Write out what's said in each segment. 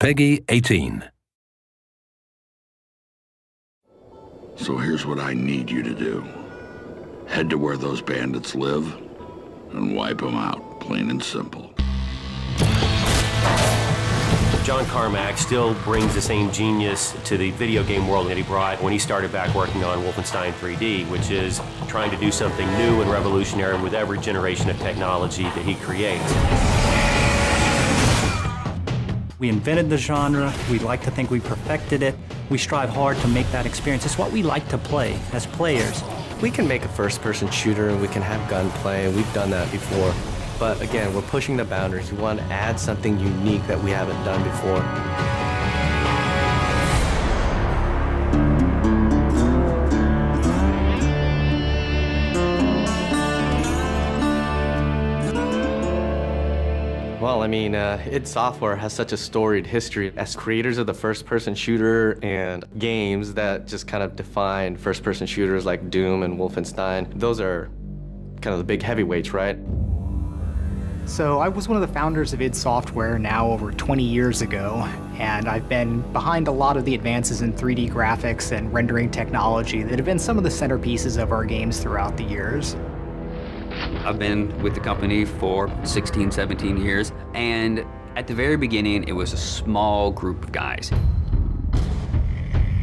Peggy 18. So here's what I need you to do. Head to where those bandits live and wipe them out, plain and simple. John Carmack still brings the same genius to the video game world that he brought when he started back working on Wolfenstein 3D, which is trying to do something new and revolutionary with every generation of technology that he creates. We invented the genre. We like to think we perfected it. We strive hard to make that experience. It's what we like to play as players. We can make a first-person shooter and we can have gunplay, and we've done that before. But again, we're pushing the boundaries. We want to add something unique that we haven't done before. Well, I mean, id Software has such a storied history as creators of the first-person shooter and games that just kind of define first-person shooters like Doom and Wolfenstein. Those are kind of the big heavyweights, right? So I was one of the founders of id Software now over 20 years ago, and I've been behind a lot of the advances in 3D graphics and rendering technology that have been some of the centerpieces of our games throughout the years. I've been with the company for 16, 17 years, and at the very beginning, it was a small group of guys.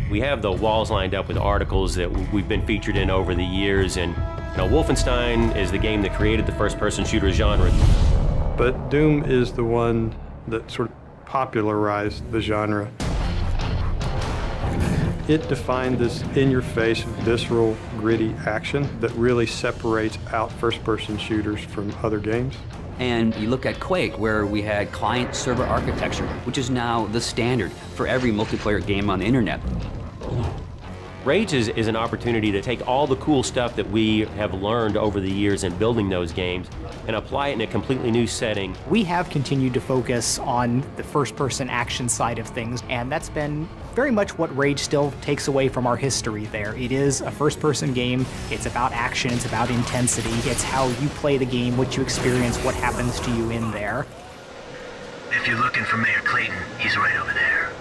We have the walls lined up with articles that we've been featured in over the years, and Wolfenstein is the game that created the first-person shooter genre. But Doom is the one that sort of popularized the genre. It defined this in-your-face, visceral, gritty action that really separates out first-person shooters from other games. And you look at Quake, where we had client-server architecture, which is now the standard for every multiplayer game on the internet. Rage is an opportunity to take all the cool stuff that we have learned over the years in building those games and apply it in a completely new setting. We have continued to focus on the first-person action side of things, and that's been very much what Rage still takes away from our history there. It is a first-person game. It's about action. It's about intensity. It's how you play the game, what you experience, what happens to you in there. If you're looking for Mayor Clayton, he's right over there.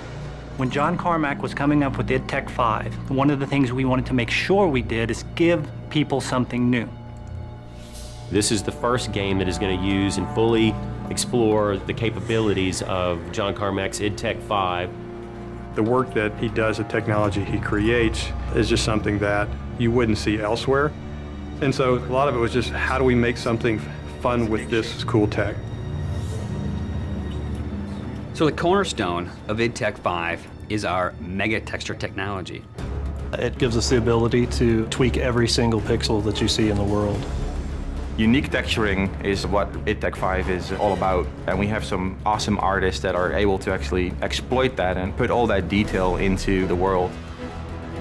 When John Carmack was coming up with id Tech 5, one of the things we wanted to make sure we did is give people something new. This is the first game that is going to use and fully explore the capabilities of John Carmack's id Tech 5. The work that he does, the technology he creates, is just something that you wouldn't see elsewhere. And so a lot of it was just, how do we make something fun with this cool tech? So the cornerstone of id Tech 5 is our mega texture technology. It gives us the ability to tweak every single pixel that you see in the world. Unique texturing is what id Tech 5 is all about, and we have some awesome artists that are able to actually exploit that and put all that detail into the world.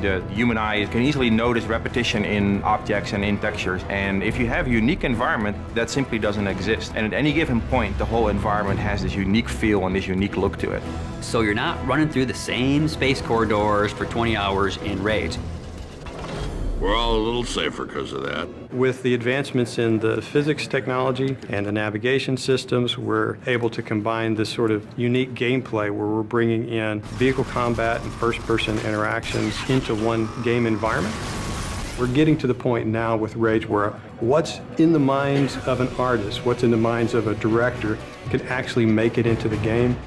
The human eye can easily notice repetition in objects and in textures, and if you have a unique environment, that simply doesn't exist. And at any given point, the whole environment has this unique feel and this unique look to it. So you're not running through the same space corridors for 20 hours in Rage. We're all a little safer because of that. With the advancements in the physics technology and the navigation systems, we're able to combine this sort of unique gameplay where we're bringing in vehicle combat and first-person interactions into one game environment. We're getting to the point now with Rage where what's in the minds of an artist, what's in the minds of a director, can actually make it into the game.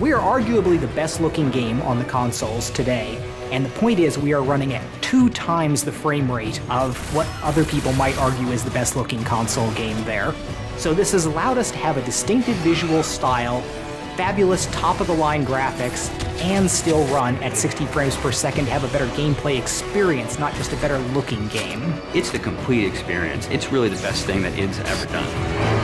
We are arguably the best-looking game on the consoles today. And the point is, we are running at 2 times the frame rate of what other people might argue is the best-looking console game there. So this has allowed us to have a distinctive visual style, fabulous top-of-the-line graphics, and still run at 60 frames per second to have a better gameplay experience, not just a better-looking game. It's the complete experience. It's really the best thing that id's ever done.